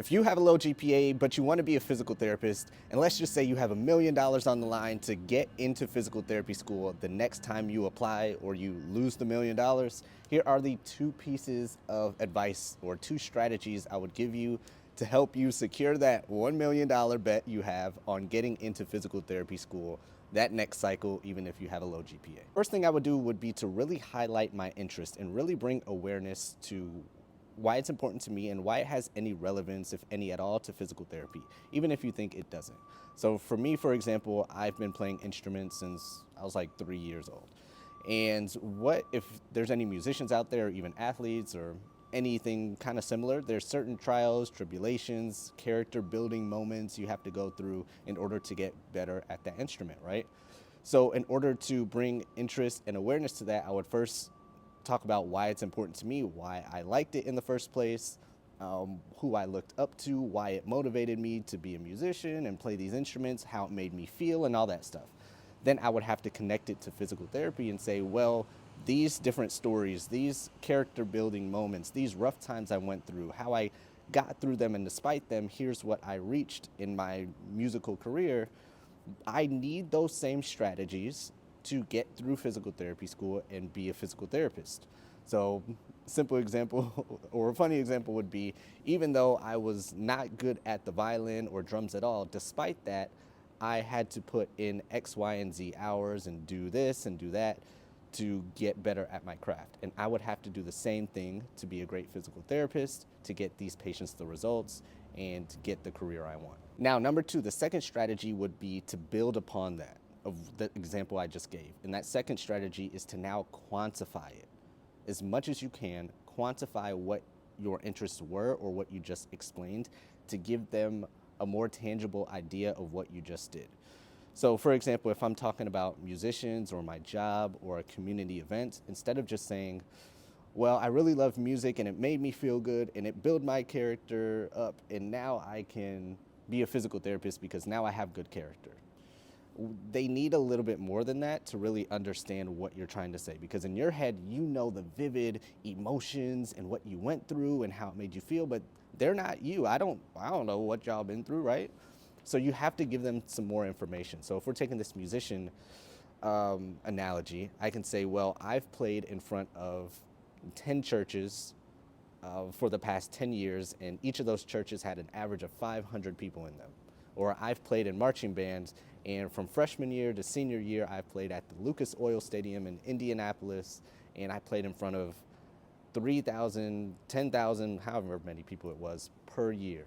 If you have a low GPA, but you want to be a physical therapist, and let's just say you have $1 million on the line to get into physical therapy school the next time you apply or you lose the $1 million, here are the two pieces of advice or two strategies I would give you to help you secure that $1 million bet you have on getting into physical therapy school that next cycle, even if you have a low GPA. First thing I would do would be to really highlight my interest and really bring awareness to why it's important to me and why it has any relevance, if any at all, to physical therapy, even if you think it doesn't. So for me, for example, I've been playing instruments since I was like 3 years old. And what if there's any musicians out there, or even athletes or anything kind of similar, there's certain trials, tribulations, character building moments you have to go through in order to get better at that instrument, right? So in order to bring interest and awareness to that, I would first talk about why it's important to me, why I liked it in the first place, who I looked up to, why it motivated me to be a musician and play these instruments, how it made me feel, and all that stuff. Then I would have to connect it to physical therapy and say, well, these different stories, these character building moments, these rough times I went through, how I got through them, and despite them, here's what I reached in my musical career. I need those same strategies to get through physical therapy school and be a physical therapist. So, simple example or a funny example would be, even though I was not good at the violin or drums at all, despite that, I had to put in X, Y, and Z hours and do this and do that to get better at my craft. And I would have to do the same thing to be a great physical therapist, to get these patients the results, and to get the career I want. Now, number two, the second strategy would be to build upon that, of the example I just gave. And that second strategy is to now quantify it. As much as you can, quantify what your interests were or what you just explained to give them a more tangible idea of what you just did. So for example, if I'm talking about musicians or my job or a community event, instead of just saying, well, I really love music and it made me feel good and it built my character up and now I can be a physical therapist because now I have good character. They need a little bit more than that to really understand what you're trying to say, because in your head, you know the vivid emotions and what you went through and how it made you feel, but they're not you. I don't know what y'all been through, right? So you have to give them some more information. So if we're taking this musician analogy, I can say, well, I've played in front of 10 churches for the past 10 years, and each of those churches had an average of 500 people in them. Or I've played in marching bands, and from freshman year to senior year, I've played at the Lucas Oil Stadium in Indianapolis, and I played in front of 3,000, 10,000, however many people it was per year.